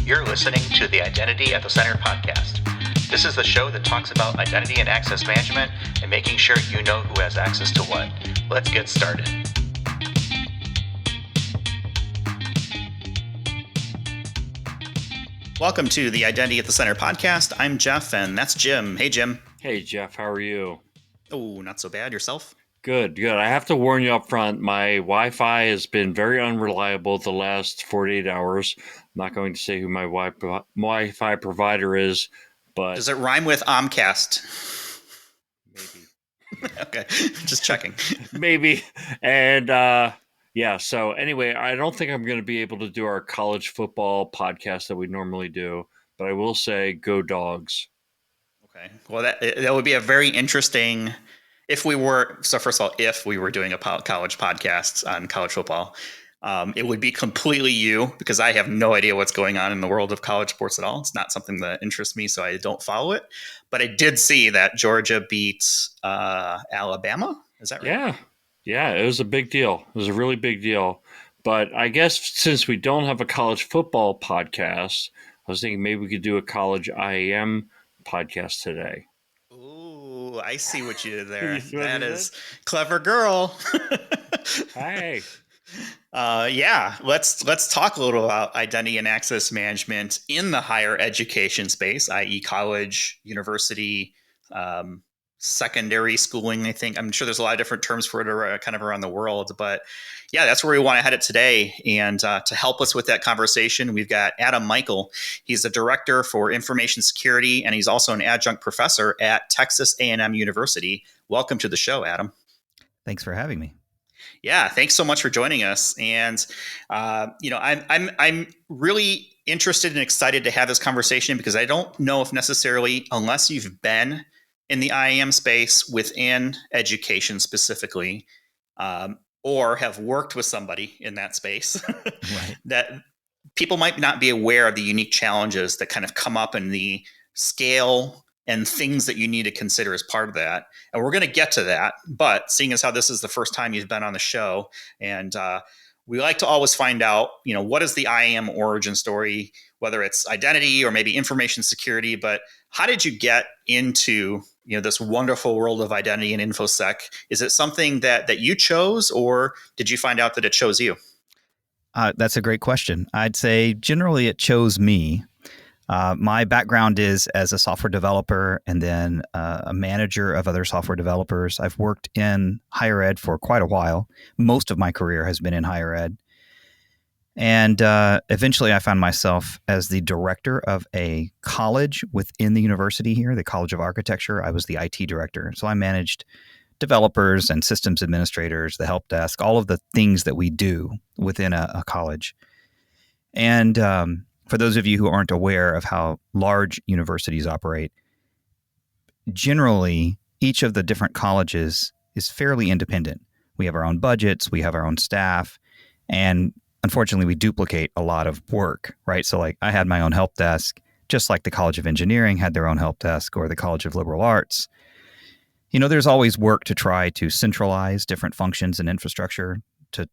You're listening to the Identity at the Center podcast. This is the show that talks about identity and access management and making sure you know who has access to what. Let's get started. Welcome to the Identity at the Center podcast. I'm Jeff, and that's Jim. Hey, Jim. Hey, Jeff. How are you? Oh, not so bad. Yourself? Good. I have to warn you up front, my Wi-Fi has been very unreliable the last 48 hours. I'm not going to say who my Wi-Fi provider is, but... Does it rhyme with Omcast? Maybe. Okay, just checking. Maybe. And so anyway, I don't think I'm going to be able to do our college football podcast that we normally do, but I will say go Dogs. Okay. Well, that would be a very interesting... If we were doing a college podcast on college football, it would be completely you, because I have no idea what's going on in the world of college sports at all. It's not something that interests me, so I don't follow it. But I did see that Georgia beat Alabama. Is that right? Yeah, it was a big deal. It was a really big deal. But I guess since we don't have a college football podcast, I was thinking maybe we could do a college IAM podcast today. I see what you did there. That is clever girl. Hey. Let's talk a little about identity and access management in the higher education space, i.e. college, university, secondary schooling. I think I'm sure there's a lot of different terms for it kind of around the world, but yeah, that's where we want to head it today. And to help us with that conversation, we've got Adam Mikeal. He's the director for information security, and he's also an adjunct professor at Texas A&M University. Welcome to the show, Adam. Thanks for having me. Yeah, thanks so much for joining us. And I'm really interested and excited to have this conversation, because I don't know if necessarily, unless you've been in the IAM space within education specifically, or have worked with somebody in that space, right, that people might not be aware of the unique challenges that kind of come up in the scale and things that you need to consider as part of that. And we're going to get to that. But seeing as how this is the first time you've been on the show, and we like to always find out, what is the IAM origin story, whether it's identity or maybe information security, but how did you get into this wonderful world of identity and InfoSec? Is it something that you chose, or did you find out that it chose you? That's a great question. I'd say generally it chose me. My background is as a software developer and then a manager of other software developers. I've worked in higher ed for quite a while. Most of my career has been in higher ed. And eventually I found myself as the director of a college within the university here, the College of Architecture. I was the IT director. So I managed developers and systems administrators, the help desk, all of the things that we do within a college. And for those of you who aren't aware of how large universities operate, generally each of the different colleges is fairly independent. We have our own budgets, we have our own staff, and unfortunately, we duplicate a lot of work, right? So like I had my own help desk, just like the College of Engineering had their own help desk, or the College of Liberal Arts. There's always work to try to centralize different functions and infrastructure to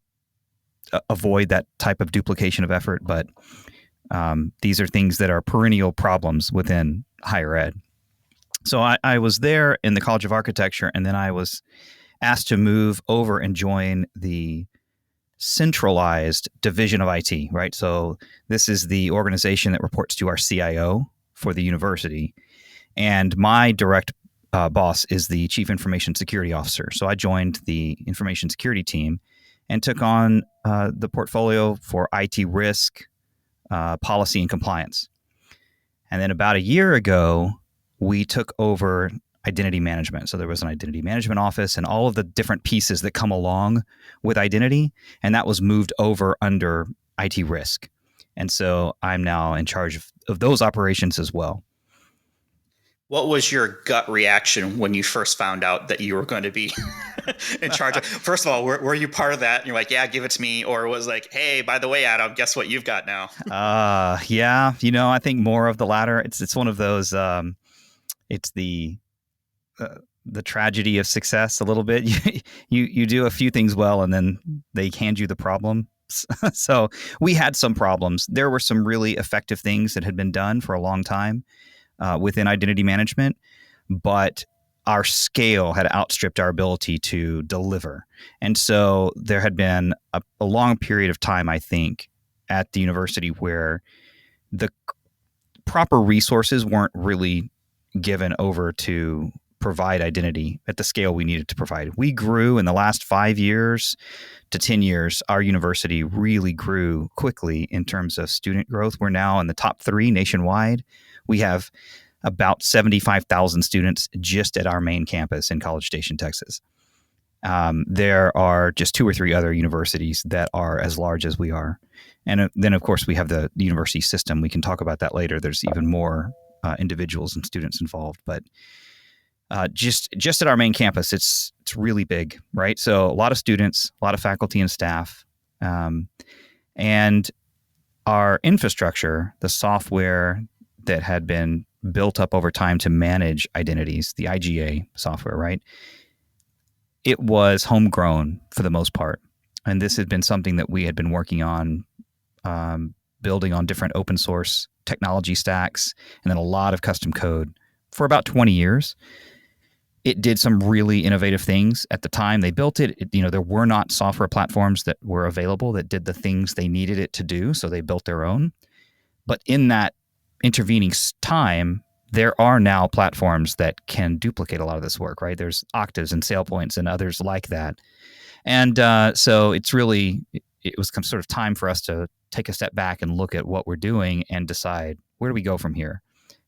avoid that type of duplication of effort. But these are things that are perennial problems within higher ed. So I was there in the College of Architecture, and then I was asked to move over and join the centralized division of IT, right? So this is the organization that reports to our CIO for the university. And my direct boss is the Chief Information Security Officer. So I joined the information security team and took on the portfolio for IT risk, policy, and compliance. And then about a year ago, we took over identity management. So there was an identity management office and all of the different pieces that come along with identity. And that was moved over under IT risk. And so I'm now in charge of those operations as well. What was your gut reaction when you first found out that you were going to be in charge of? First of all, were you part of that? And you're like, yeah, give it to me. Or was like, hey, by the way, Adam, guess what you've got now? Yeah. I think more of the latter. It's one of those, it's the tragedy of success a little bit. You do a few things well, and then they hand you the problem helps. So we had some problems. There were some really effective things that had been done for a long time within identity management, but our scale had outstripped our ability to deliver. And so there had been a long period of time, I think, at the university where the proper resources weren't really given over to provide identity at the scale we needed to provide. We grew in the last 5 years to 10 years. Our university really grew quickly in terms of student growth. We're now in the top 3 nationwide. We have about 75,000 students just at our main campus in College Station, Texas. There are just 2 or 3 other universities that are as large as we are. And then, of course, we have the university system. We can talk about that later. There's even more individuals and students involved. But just at our main campus, it's really big, right? So a lot of students, a lot of faculty and staff. And our infrastructure, the software that had been built up over time to manage identities, the IGA software, right? It was homegrown for the most part. And this had been something that we had been working on, building on different open source technology stacks, and then a lot of custom code for about 20 years. It did some really innovative things at the time they built it. There were not software platforms that were available that did the things they needed it to do, so they built their own. But in that intervening time, there are now platforms that can duplicate a lot of this work, right? There's Octaves and SailPoints and others like that. And so it was sort of time for us to take a step back and look at what we're doing and decide, where do we go from here?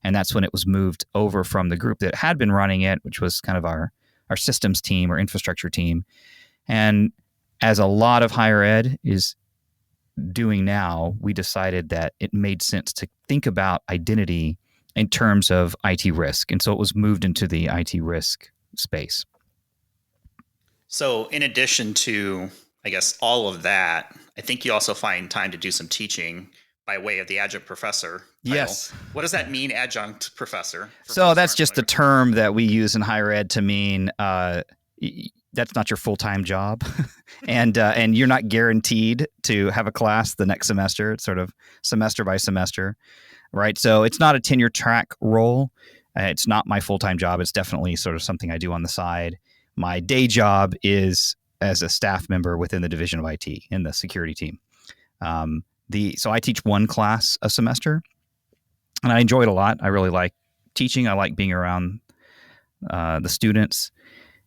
And that's when it was moved over from the group that had been running it, which was kind of our systems team or infrastructure team. And as a lot of higher ed is doing now, we decided that it made sense to think about identity in terms of IT risk. And so it was moved into the IT risk space. So in addition to, I guess, all of that, I think you also find time to do some teaching by way of the adjunct professor title. Yes. What does that mean, adjunct professor? So that's just the term that we use in higher ed to mean that's not your full-time job. and you're not guaranteed to have a class the next semester. It's sort of semester by semester, right? So it's not a tenure track role. It's not my full-time job. It's definitely sort of something I do on the side. My day job is as a staff member within the division of IT in the security team. So I teach one class a semester, and I enjoy it a lot. I really like teaching. I like being around the students,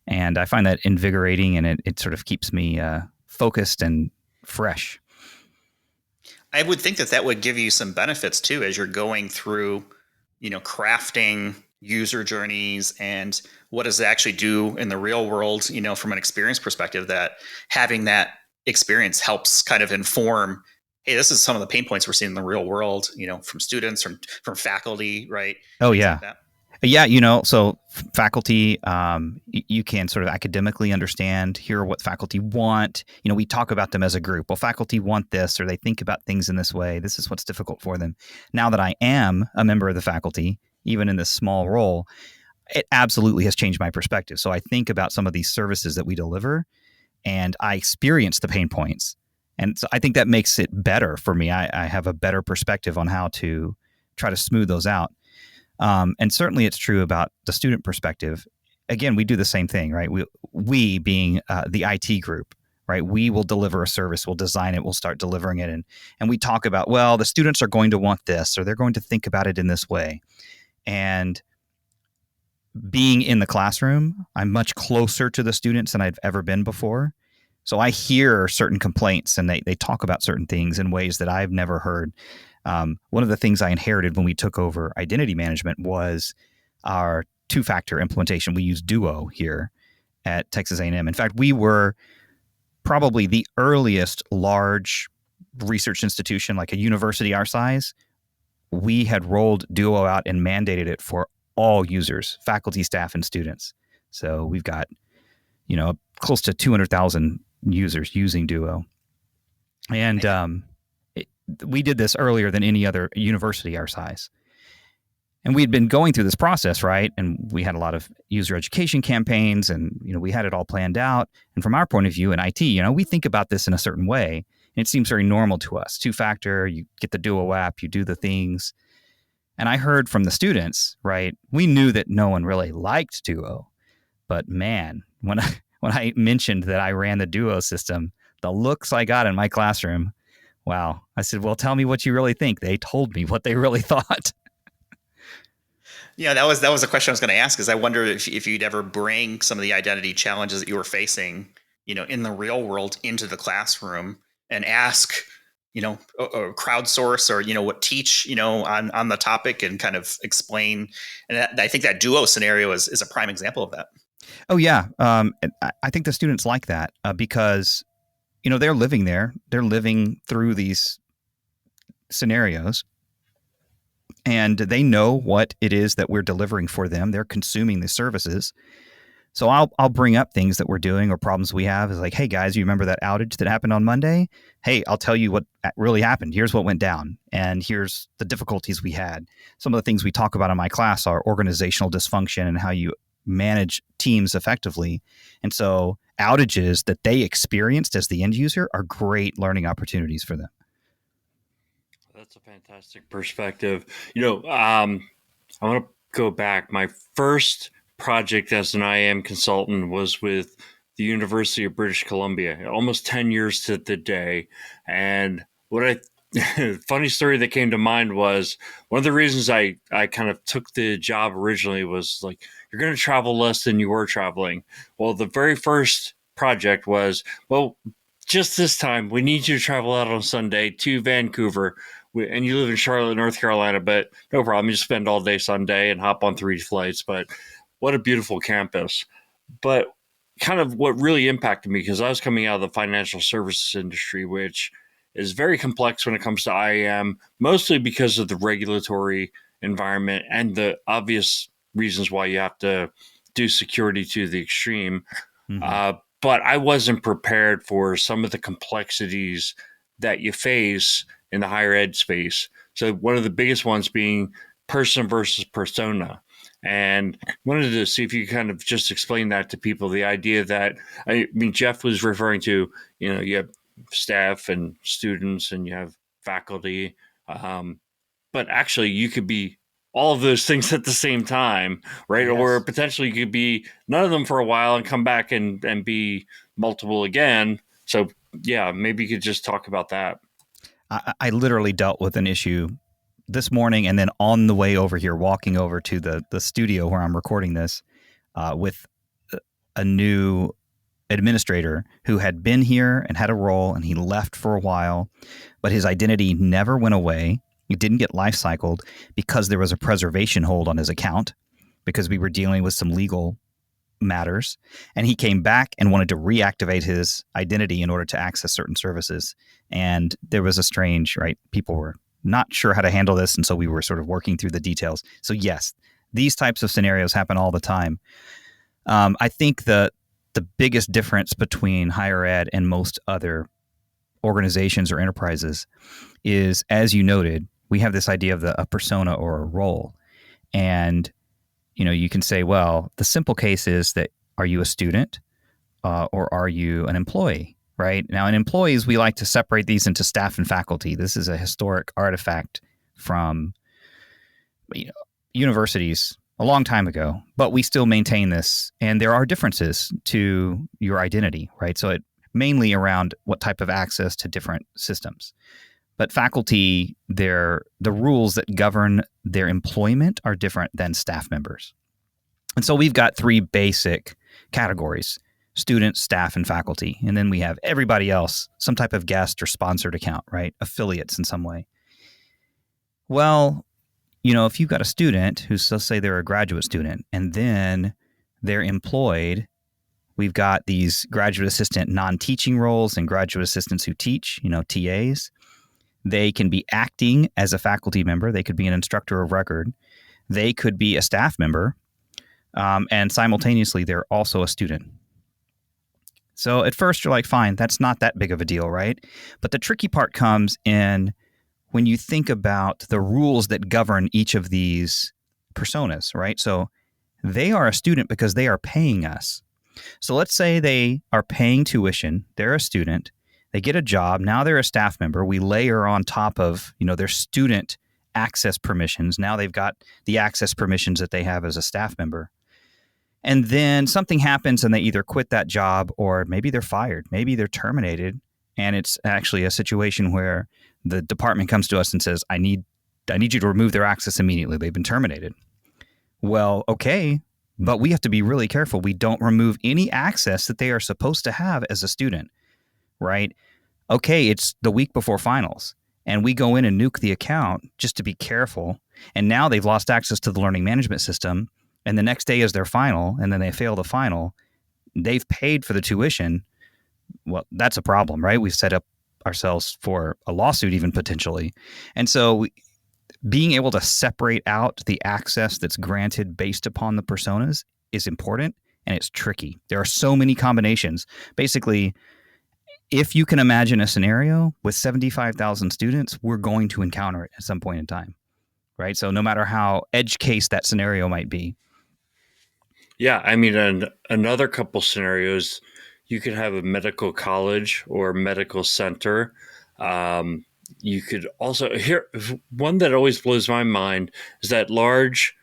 and I find that invigorating, and it sort of keeps me focused and fresh. I would think that would give you some benefits too, as you're going through, crafting user journeys and what does it actually do in the real world, from an experience perspective, that having that experience helps kind of inform, hey, this is some of the pain points we're seeing in the real world, from students, from faculty, right? Oh, Things yeah. like that. Yeah, so faculty, you can sort of academically understand, hear what faculty want. We talk about them as a group. Well, faculty want this, or they think about things in this way. This is what's difficult for them. Now that I am a member of the faculty, even in this small role, it absolutely has changed my perspective. So I think about some of these services that we deliver, and I experience the pain points. And so I think that makes it better for me. I have a better perspective on how to try to smooth those out. And certainly it's true about the student perspective. Again, we do the same thing, right? We being the IT group, right? We will deliver a service, we'll design it, we'll start delivering it. And we talk about, well, the students are going to want this, or they're going to think about it in this way. And being in the classroom, I'm much closer to the students than I've ever been before. So I hear certain complaints, and they talk about certain things in ways that I've never heard. One of the things I inherited when we took over identity management was our two-factor implementation. We use Duo here at Texas A&M. In fact, we were probably the earliest large research institution, like a university our size. We had rolled Duo out and mandated it for all users, faculty, staff, and students. So we've got, close to 200,000 users using Duo. And we did this earlier than any other university our size. And we'd been going through this process, right? And we had a lot of user education campaigns, and we had it all planned out. And from our point of view in IT, we think about this in a certain way. It seems very normal to us. Two-factor, you get the Duo app, you do the things. And I heard from the students, right? We knew that no one really liked Duo, but man, when I mentioned that I ran the Duo system, the looks I got in my classroom, wow. I said, well, tell me what you really think. They told me what they really thought. Yeah, that was a question I was going to ask. Is I wonder if you'd ever bring some of the identity challenges that you were facing, in the real world into the classroom and ask, or crowdsource or what teach on the topic and kind of explain. And I think that Duo scenario is a prime example of that. Oh yeah, I think the students like that because they're living there, they're living through these scenarios. And they know what it is that we're delivering for them. They're consuming the services. So I'll bring up things that we're doing or problems we have. Is like, hey guys, you remember that outage that happened on Monday? Hey, I'll tell you what really happened. Here's what went down, and here's the difficulties we had. Some of the things we talk about in my class are organizational dysfunction and how you manage teams effectively. And so outages that they experienced as the end user are great learning opportunities for them. That's a fantastic perspective. I want to go back. My first project as an IAM consultant was with the University of British Columbia, almost 10 years to the day. And funny story that came to mind was one of the reasons I kind of took the job originally was like, you're going to travel less than you were traveling. Well, the very first project was, well, just this time, we need you to travel out on Sunday to Vancouver. And you live in Charlotte, North Carolina, but no problem. You just spend all day Sunday and hop on 3 flights. But what a beautiful campus. But kind of what really impacted me, because I was coming out of the financial services industry, which is very complex when it comes to IAM, mostly because of the regulatory environment and the obvious reasons why you have to do security to the extreme. Mm-hmm. But I wasn't prepared for some of the complexities that you face in the higher ed space. So one of the biggest ones being person versus persona. And wanted to see if you kind of just explain that to people, the idea that, Jeff was referring to, you have staff and students and you have faculty, but actually you could be all of those things at the same time, right? Yes. Or potentially you could be none of them for a while and come back and be multiple again. So yeah, maybe you could just talk about that. I literally dealt with an issue this morning, and then on the way over here, walking over to the studio where I'm recording this, with a new administrator who had been here and had a role, and he left for a while, but his identity never went away. It didn't get life cycled because there was a preservation hold on his account because we were dealing with some legal matters. And he came back and wanted to reactivate his identity in order to access certain services. And there was a strange, right? People were not sure how to handle this. And so we were sort of working through the details. So yes, these types of scenarios happen all the time. I think the biggest difference between higher ed and most other organizations or enterprises is, as you noted, we have this idea of a persona or a role. And, you can say, well, the simple case is that, are you a student or are you an employee, right? Now, in employees, we like to separate these into staff and faculty. This is a historic artifact from universities a long time ago, but we still maintain this. And there are differences to your identity, right? So it mainly around what type of access to different systems. But faculty, the rules that govern their employment are different than staff members. And so we've got 3 basic categories: students, staff, and faculty. And then we have everybody else, some type of guest or sponsored account, right? Affiliates in some way. Well, if you've got a student who's, let's say they're a graduate student, and then they're employed, we've got these graduate assistant non-teaching roles and graduate assistants who teach, TAs. They can be acting as a faculty member. They could be an instructor of record. They could be a staff member. And simultaneously, they're also a student. So at first, you're like, fine, that's not that big of a deal, right? But the tricky part comes in when you think about the rules that govern each of these personas, right? So they are a student because they are paying us. So let's say they are paying tuition. They're a student. They get a job. Now they're a staff member. We layer on top of, their student access permissions. Now they've got the access permissions that they have as a staff member. And then something happens and they either quit that job or maybe they're fired. Maybe they're terminated. And it's actually a situation where the department comes to us and says, I need you to remove their access immediately. They've been terminated. Well, okay, but we have to be really careful. We don't remove any access that they are supposed to have as a student, right? Okay, it's the week before finals, and we go in and nuke the account just to be careful. And now they've lost access to the learning management system. And the next day is their final, and then they fail the final. They've paid for the tuition. Well, that's a problem, right? We've set up ourselves for a lawsuit even potentially. And so being able to separate out the access that's granted based upon the personas is important, and it's tricky. There are so many combinations. Basically, if you can imagine a scenario with 75,000 students, we're going to encounter it at some point in time, right? So no matter how edge case that scenario might be. Yeah, I mean, another couple scenarios, you could have a medical college or medical center. You could also one that always blows my mind is that large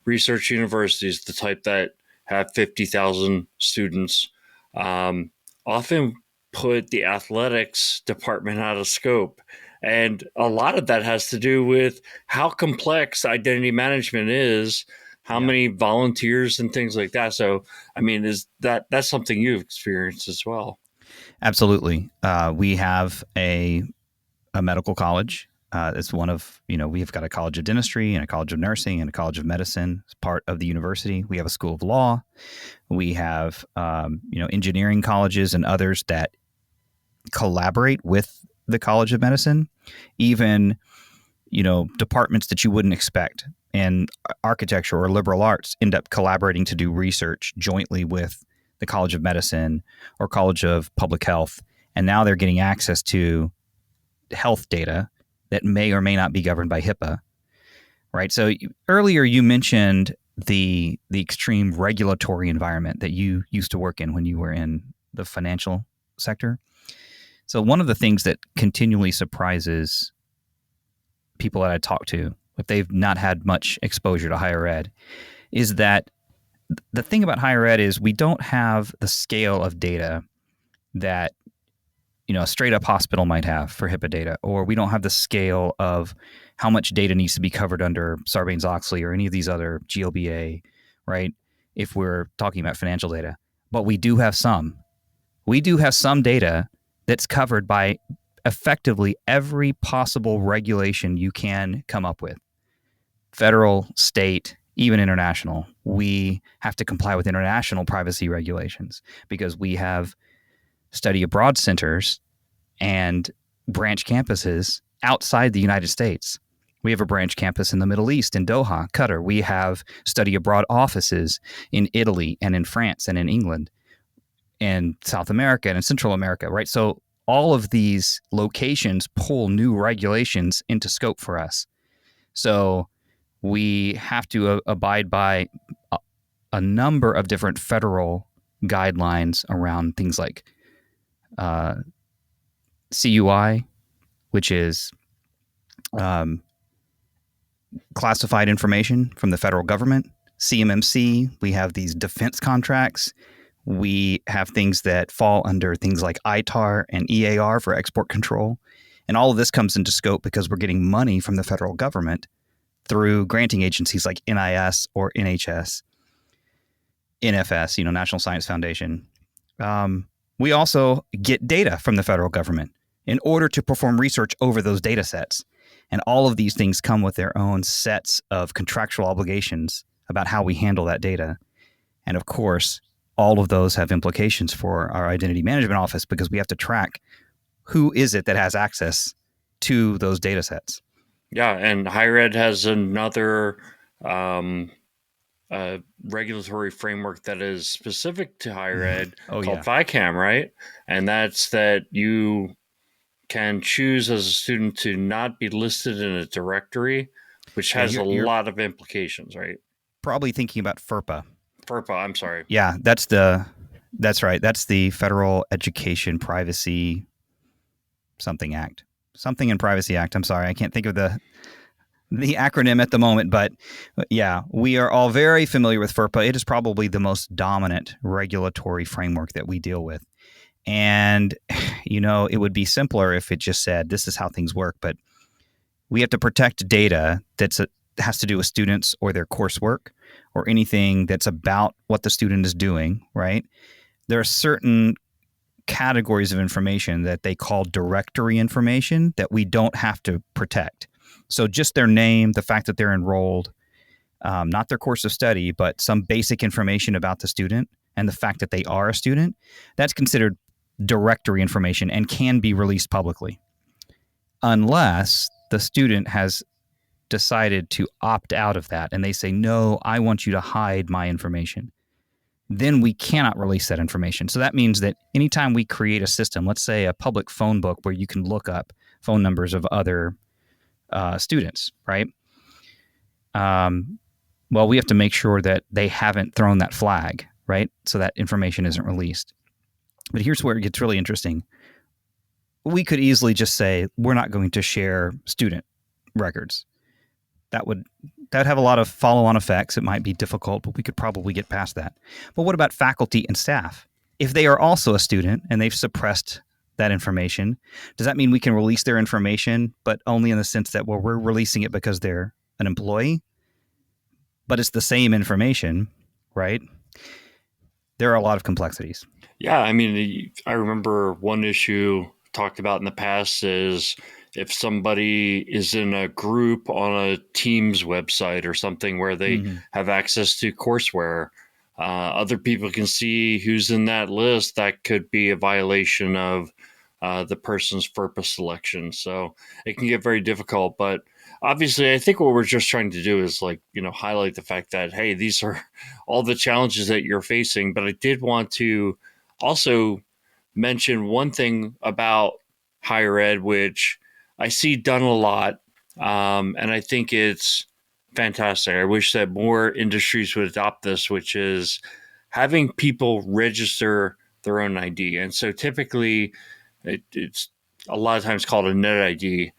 research universities, the type that have 50,000 students, often put the athletics department out of scope. And a lot of that has to do with how complex identity management is, how many volunteers and things like that. So, I mean, that's something you've experienced as well? Absolutely. We have a medical college. It's one of, we've got a college of dentistry and a college of nursing and a college of medicine as part of the university. We have a school of law. We have, engineering colleges and others that collaborate with the College of Medicine, even, departments that you wouldn't expect. And architecture or liberal arts end up collaborating to do research jointly with the College of Medicine or College of Public Health. And now they're getting access to health data that may or may not be governed by HIPAA, right? So earlier you mentioned the extreme regulatory environment that you used to work in when you were in the financial sector. So one of the things that continually surprises people that I talk to, if they've not had much exposure to higher ed, is that the thing about higher ed is we don't have the scale of data that a straight up hospital might have for HIPAA data, or we don't have the scale of how much data needs to be covered under Sarbanes-Oxley or any of these other GLBA, right? If we're talking about financial data, but we do have some. We do have some data that's covered by effectively every possible regulation you can come up with. Federal, state, even international. We have to comply with international privacy regulations because we have study abroad centers and branch campuses outside the United States. We have a branch campus in the Middle East, in Doha, Qatar. We have study abroad offices in Italy and in France and in England and South America and in Central America, right? So all of these locations pull new regulations into scope for us. So we have to abide by a number of different federal guidelines around things like CUI, which is classified information from the federal government. CMMC, we have these defense contracts. We have things that fall under things like ITAR and EAR for export control. And all of this comes into scope because we're getting money from the federal government through granting agencies like NIS or NHS, NFS, National Science Foundation. We also get data from the federal government in order to perform research over those data sets. And all of these things come with their own sets of contractual obligations about how we handle that data. And of course, all of those have implications for our identity management office because we have to track who is it that has access to those data sets. Yeah, and higher ed has another regulatory framework that is specific to higher ed called FICAM, right? And that's that you can choose as a student to not be listed in a directory, which has you're lot of implications, right? Probably thinking about FERPA. FERPA, I'm sorry. Yeah, that's right. That's the Federal Education Privacy something Act, something in Privacy Act. I'm sorry, I can't think of the acronym at the moment, but yeah, we are all very familiar with FERPA. It is probably the most dominant regulatory framework that we deal with. And, it would be simpler if it just said, this is how things work, but we have to protect data that has to do with students or their coursework or anything that's about what the student is doing, right? There are certain categories of information that they call directory information that we don't have to protect. So just their name, the fact that they're enrolled, not their course of study, but some basic information about the student and the fact that they are a student, that's considered directory information and can be released publicly. Unless the student has decided to opt out of that and they say, no, I want you to hide my information, then we cannot release that information. So that means that anytime we create a system, let's say a public phone book where you can look up phone numbers of other students, right? Well, we have to make sure that they haven't thrown that flag, right? So that information isn't released. But here's where it gets really interesting. We could easily just say, we're not going to share student records. That would have a lot of follow-on effects. It might be difficult, but we could probably get past that. But what about faculty and staff? If they are also a student and they've suppressed that information, does that mean we can release their information, but only in the sense that, well, we're releasing it because they're an employee, but it's the same information, right? There are a lot of complexities. Yeah, I mean, I remember one issue talked about in the past is if somebody is in a group on a Teams website or something where they have access to courseware, other people can see who's in that list. That could be a violation of the person's FERPA selection. So it can get very difficult. But obviously, I think what we're just trying to do is highlight the fact that, hey, these are all the challenges that you're facing. But I did want to also mention one thing about higher ed, which I see done a lot, and I think it's fantastic. I wish that more industries would adopt this, which is having people register their own ID. And so typically, it's a lot of times called a net ID.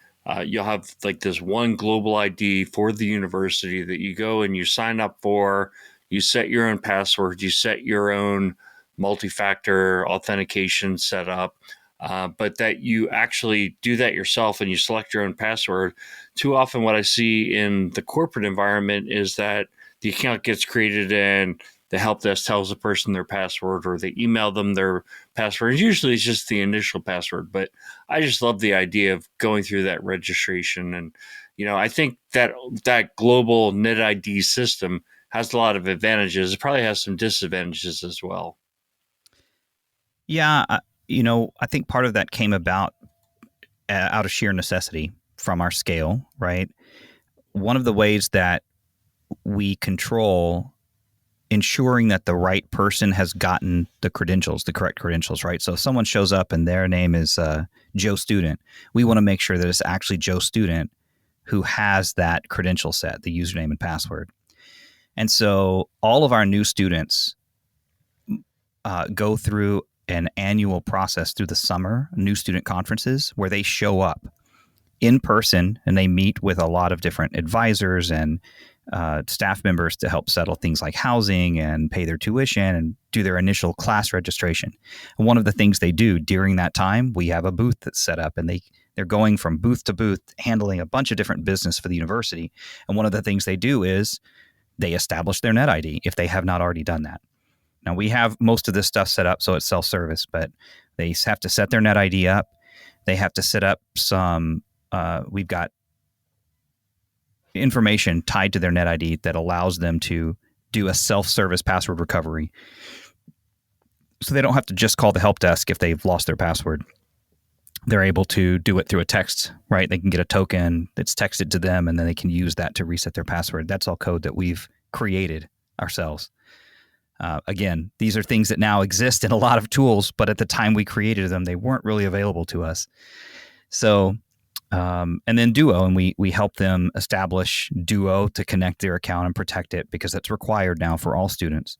You'll have this one global ID for the university that you go and you sign up for. You set your own password. You set your own multi-factor authentication setup. But that you actually do that yourself and you select your own password. Too often what I see in the corporate environment is that the account gets created and the help desk tells the person their password or they email them their password. Usually it's just the initial password, but I just love the idea of going through that registration. And, I think that global net ID system has a lot of advantages. It probably has some disadvantages as well. Yeah, I think part of that came about out of sheer necessity from our scale, right? One of the ways that we control ensuring that the right person has gotten the correct credentials, right? So if someone shows up and their name is Joe Student, we want to make sure that it's actually Joe Student who has that credential set, the username and password. And so all of our new students go through an annual process through the summer, new student conferences, where they show up in person and they meet with a lot of different advisors and staff members to help settle things like housing and pay their tuition and do their initial class registration. And one of the things they do during that time, we have a booth that's set up and they're going from booth to booth, handling a bunch of different business for the university. And one of the things they do is they establish their net ID if they have not already done that. Now, we have most of this stuff set up so it's self-service, but they have to set their net ID up. They have to set up some, we've got information tied to their net ID that allows them to do a self-service password recovery. So they don't have to just call the help desk if they've lost their password. They're able to do it through a text, right? They can get a token that's texted to them, and then they can use that to reset their password. That's all code that we've created ourselves. Again, these are things that now exist in a lot of tools, but at the time we created them, they weren't really available to us. So, and then Duo, and we help them establish Duo to connect their account and protect it because that's required now for all students.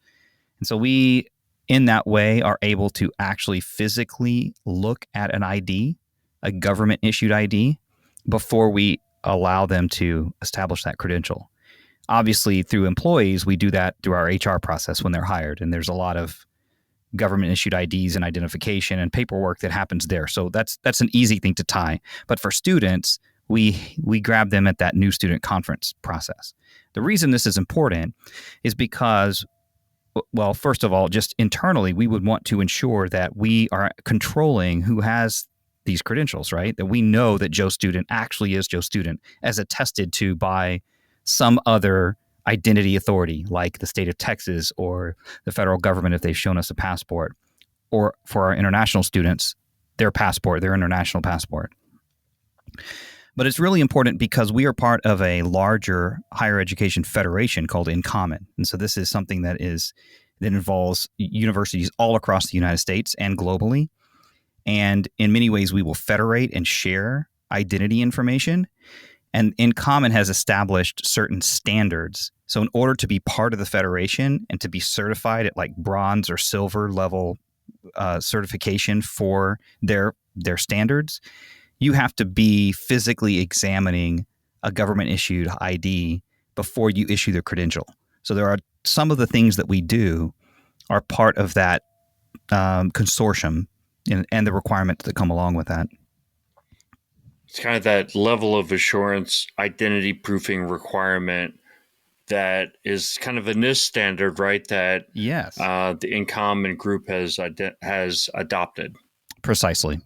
And so we, in that way, are able to actually physically look at an ID, a government issued ID before we allow them to establish that credential. Obviously, through employees, we do that through our HR process when they're hired, and there's a lot of government issued IDs and identification and paperwork that happens there. So that's an easy thing to tie. But for students, we grab them at that new student conference process. The reason this is important is because, well, first of all, just internally, we would want to ensure that we are controlling who has these credentials, right? That we know that Joe Student actually is Joe Student, as attested to by some other identity authority like the state of Texas or the federal government if they've shown us a passport, or for our international students, their passport, their international passport. But it's really important because we are part of a larger higher education federation called In Common. And so this is something that involves universities all across the United States and globally. And in many ways, we will federate and share identity information. And In Common has established certain standards. So in order to be part of the federation and to be certified at like bronze or silver level certification for their standards, you have to be physically examining a government issued ID before you issue the credential. So there are some of the things that we do are part of that consortium and the requirements that come along with that. It's kind of that level of assurance identity proofing requirement that is kind of a NIST standard, right? That yes, the In Common group has adopted. Precisely.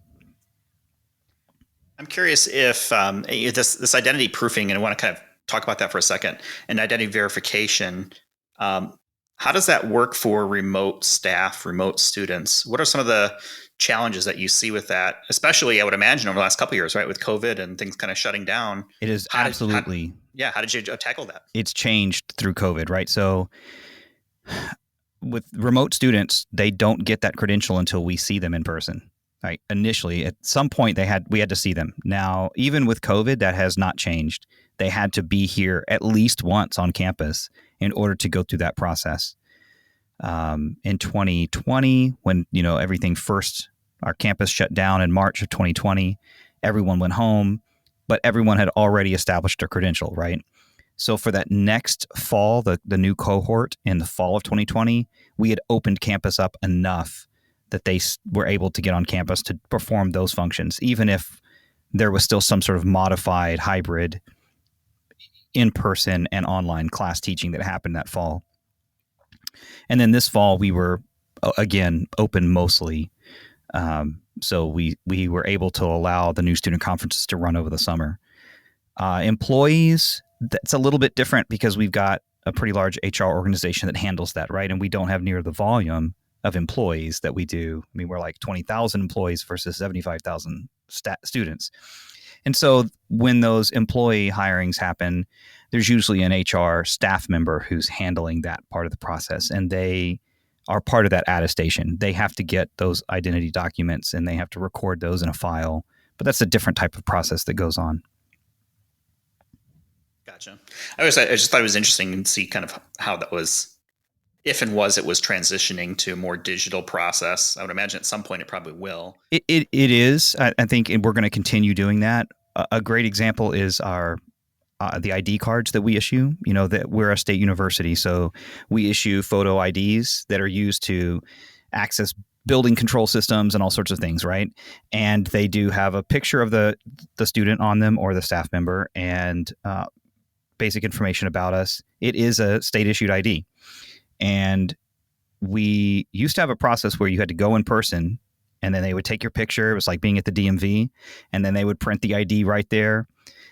I'm curious if this identity proofing, and I want to kind of talk about that for a second, and identity verification, how does that work for remote staff, remote students? What are some of the challenges that you see with that, especially I would imagine over the last couple of years, right, with COVID and things kind of shutting down? It is absolutely. How did you tackle that? It's changed through COVID, right? So with remote students, they don't get that credential until we see them in person. Right. Initially, at some point, we had to see them. Now, even with COVID, that has not changed. They had to be here at least once on campus in order to go through that process. In 2020, when everything first, our campus shut down in March of 2020, everyone went home, but everyone had already established their credential, right? So for that next fall, the new cohort in the fall of 2020, we had opened campus up enough that they were able to get on campus to perform those functions, even if there was still some sort of modified hybrid in-person and online class teaching that happened that fall. And then this fall, we were, again, open mostly. So we were able to allow the new student conferences to run over the summer. Employees, that's a little bit different because we've got a pretty large HR organization that handles that, right? And we don't have near the volume of employees that we do. I mean, we're like 20,000 employees versus 75,000 students. And so when those employee hirings happen, there's usually an HR staff member who's handling that part of the process, and they are part of that attestation. They have to get those identity documents and they have to record those in a file, but that's a different type of process that goes on. Gotcha. I just thought it was interesting to see kind of how that was, if and was it was transitioning to a more digital process. I would imagine at some point it probably will. It is. I think we're going to continue doing that. A great example is our the ID cards that we issue. That we're a state university, so we issue photo IDs that are used to access building control systems and all sorts of things, right? And they do have a picture of the student on them or the staff member and basic information about us. It is a state issued ID. And we used to have a process where you had to go in person and then they would take your picture. It was like being at the DMV, and then they would print the ID right there.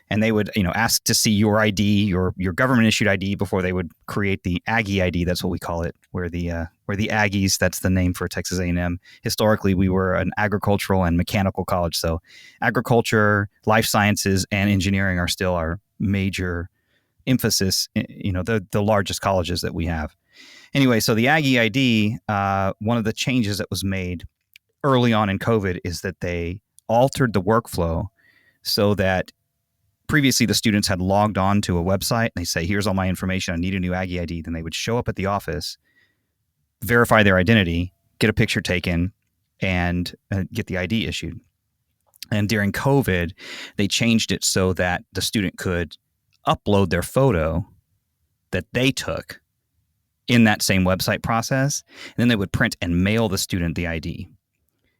And they would, ask to see your ID, your government issued ID, before they would create the Aggie ID. That's what we call it. Where the Aggies, that's the name for Texas A&M. Historically, we were an agricultural and mechanical college. So agriculture, life sciences, and engineering are still our major emphasis. The largest colleges that we have. Anyway, so the Aggie ID, one of the changes that was made early on in COVID is that they altered the workflow so that previously the students had logged on to a website and they say, here's all my information, I need a new Aggie ID. Then they would show up at the office, verify their identity, get a picture taken, and get the ID issued. And during COVID, they changed it so that the student could upload their photo that they took in that same website process. And then they would print and mail the student the ID.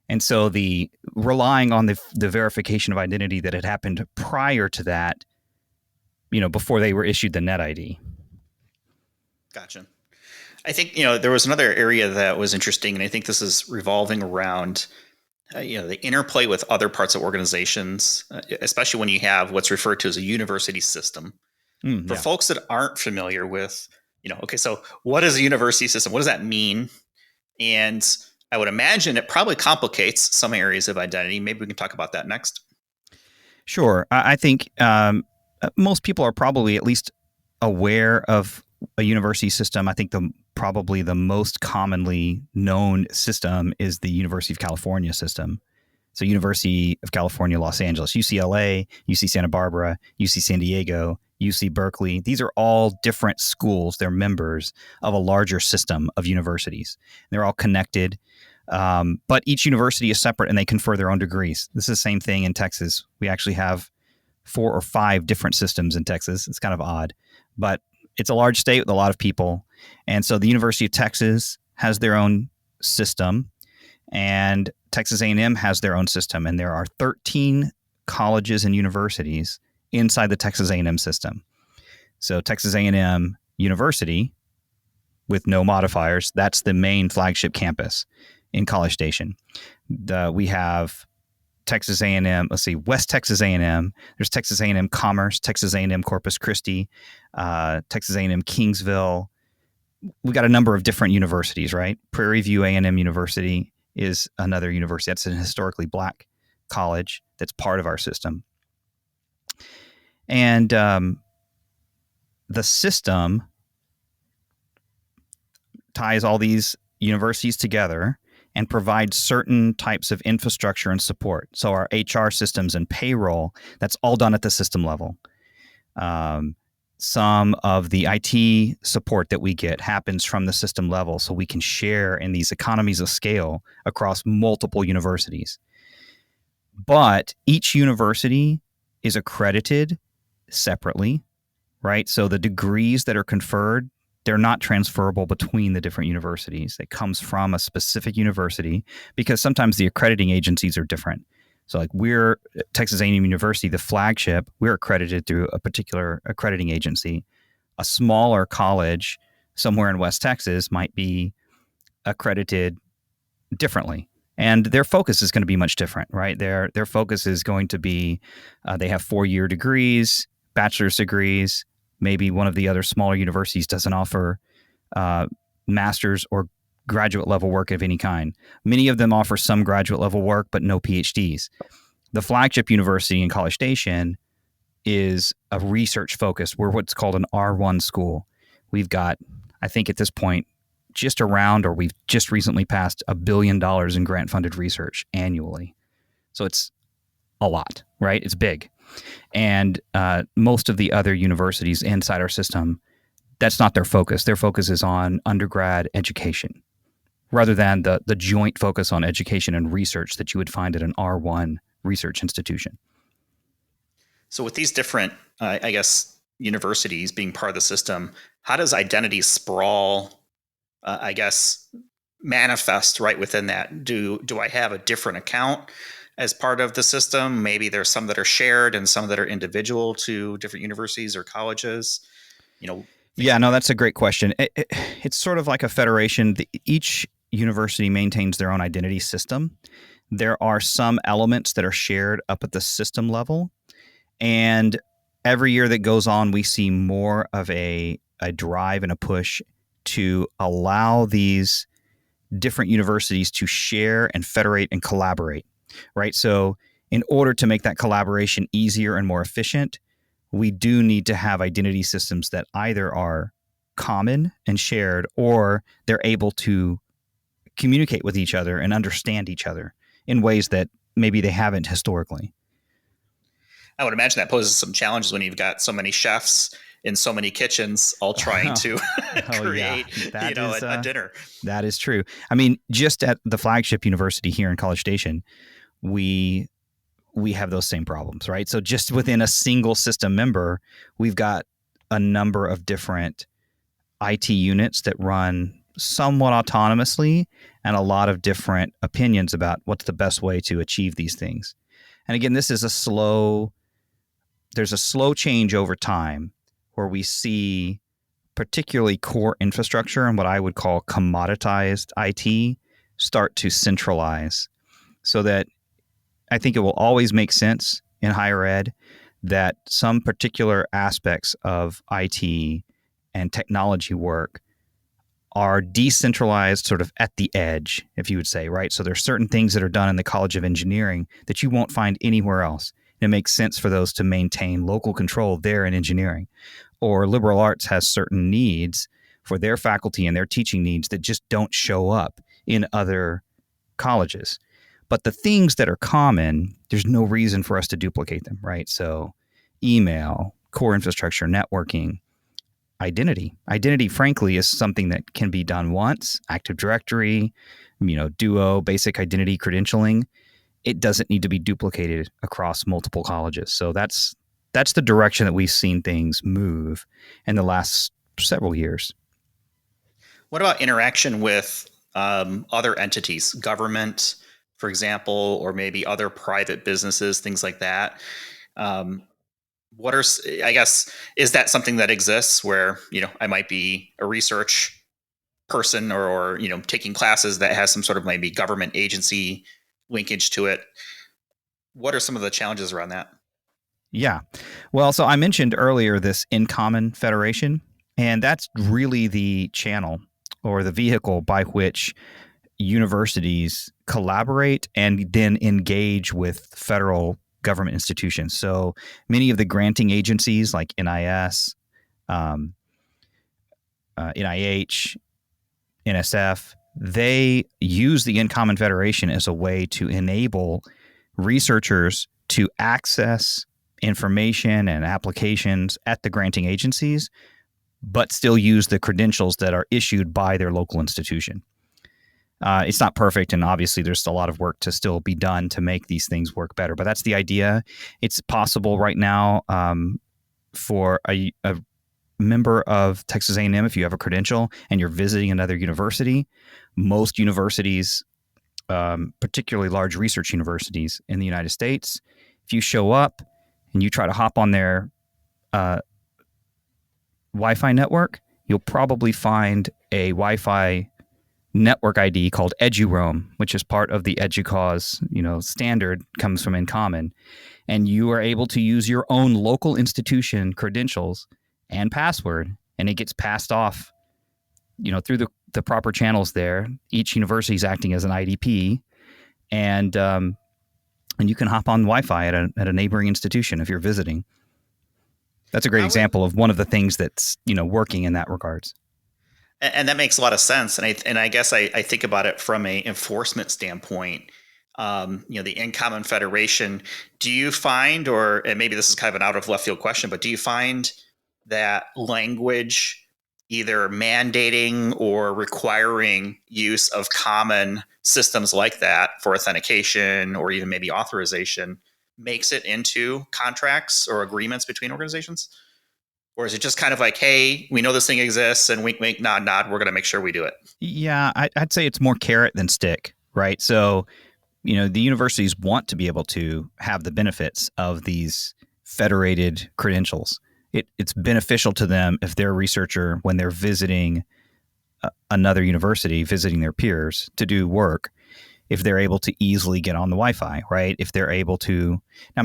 And so the relying on the verification of identity that had happened prior to that, before they were issued the net ID. Gotcha. I think, there was another area that was interesting, and I think this is revolving around the interplay with other parts of organizations, especially when you have what's referred to as a university system. For folks that aren't familiar with, okay, so what is a university system? What does that mean? And I would imagine it probably complicates some areas of identity. Maybe we can talk about that next. Sure. I think most people are probably at least aware of a university system. I think probably the most commonly known system is the University of California system. So University of California, Los Angeles, UCLA, UC Santa Barbara, UC San Diego, UC Berkeley. These are all different schools. They're members of a larger system of universities. They're all connected, but each university is separate and they confer their own degrees. This is the same thing in Texas. We actually have 4 or 5 different systems in Texas. It's kind of odd, but it's a large state with a lot of people. And so the University of Texas has their own system, and Texas A&M has their own system. And there are 13 colleges and universities inside the Texas A&M system. So Texas A&M University, with no modifiers, that's the main flagship campus in College Station. We have Texas A&M, West Texas A&M. There's Texas A&M Commerce, Texas A&M Corpus Christi, Texas A&M Kingsville. We got a number of different universities, right? Prairie View A&M University is another university. That's an historically black college that's part of our system. And the system ties all these universities together and provides certain types of infrastructure and support. So our HR systems and payroll, that's all done at the system level. Some of the IT support that we get happens from the system level, so we can share in these economies of scale across multiple universities. But each university is accredited separately, right? So the degrees that are conferred, they're not transferable between the different universities. It comes from a specific university because sometimes the accrediting agencies are different. So like we're Texas A&M University, the flagship, we're accredited through a particular accrediting agency. A smaller college somewhere in West Texas might be accredited differently. And their focus is going to be much different, right? Their focus is going to be, they have 4-year degrees, bachelor's degrees. Maybe one of the other smaller universities doesn't offer master's or graduate level work of any kind. Many of them offer some graduate level work, but no PhDs. The flagship university in College Station is a research focused. We're what's called an R1 school. We've got, I think at this point, just around, or we've just recently passed $1 billion in grant funded research annually. So it's a lot, right? It's big. And most of the other universities inside our system, that's not their focus. Their focus is on undergrad education, rather than the joint focus on education and research that you would find at an R1 research institution. So with these different, universities being part of the system, how does identity sprawl, manifest right within that? Do I have a different account as part of the system? Maybe there's some that are shared and some that are individual to different universities or colleges. Yeah, no, that's a great question. It's sort of like a federation. Each university maintains their own identity system. There are some elements that are shared up at the system level. And every year that goes on, we see more of a drive and a push to allow these different universities to share and federate and collaborate, right? So in order to make that collaboration easier and more efficient, we do need to have identity systems that either are common and shared, or they're able to communicate with each other and understand each other in ways that maybe they haven't historically. I would imagine that poses some challenges when you've got so many chefs in so many kitchens all trying to create a dinner. That is true. I mean, just at the flagship university here in College Station, we we have those same problems, right? So just within a single system member, we've got a number of different IT units that run somewhat autonomously and a lot of different opinions about what's the best way to achieve these things. And again, there's a slow change over time where we see particularly core infrastructure and what I would call commoditized IT start to centralize, so that I think it will always make sense in higher ed that some particular aspects of IT and technology work are decentralized sort of at the edge, if you would say, right? So there's certain things that are done in the College of Engineering that you won't find anywhere else. And it makes sense for those to maintain local control there in engineering. Or liberal arts has certain needs for their faculty and their teaching needs that just don't show up in other colleges. But the things that are common, there's no reason for us to duplicate them, right? So email, core infrastructure, networking, identity. Identity, frankly, is something that can be done once. Active Directory, Duo, basic identity credentialing. It doesn't need to be duplicated across multiple colleges. So that's the direction that we've seen things move in the last several years. What about interaction with other entities, government, for example, or maybe other private businesses, things like that? Is that something that exists where, I might be a research person or taking classes that has some sort of maybe government agency linkage to it? What are some of the challenges around that? Yeah. Well, so I mentioned earlier this In Common Federation, and that's really the channel or the vehicle by which universities collaborate and then engage with federal government institutions. So many of the granting agencies like NIS, NIH, NSF, they use the In Common Federation as a way to enable researchers to access information and applications at the granting agencies, but still use the credentials that are issued by their local institution. It's not perfect, and obviously there's a lot of work to still be done to make these things work better, but that's the idea. It's possible right now for a member of Texas A&M, if you have a credential and you're visiting another university. Most universities, particularly large research universities in the United States, if you show up and you try to hop on their Wi-Fi network, you'll probably find a Wi-Fi network ID called EduRoam, which is part of the EDUCAUSE, standard, comes from In Common, and you are able to use your own local institution credentials and password, and it gets passed off, through the proper channels there. Each university is acting as an IDP, and you can hop on Wi-Fi at a neighboring institution if you're visiting. That's a great example of one of the things that's working in that regards. And that makes a lot of sense. And I guess I think about it from a enforcement standpoint. The In Common Federation. Do you find, and maybe this is kind of an out of left field question, but do you find that language either mandating or requiring use of common systems like that for authentication or even maybe authorization makes it into contracts or agreements between organizations? Or is it just kind of like, hey, we know this thing exists and wink, wink, nod, nod, we're going to make sure we do it? Yeah, I'd say it's more carrot than stick, right? So, the universities want to be able to have the benefits of these federated credentials. It's beneficial to them if their researcher, when they're visiting another university, visiting their peers to do work, if they're able to easily get on the Wi-Fi, right? If they're able to,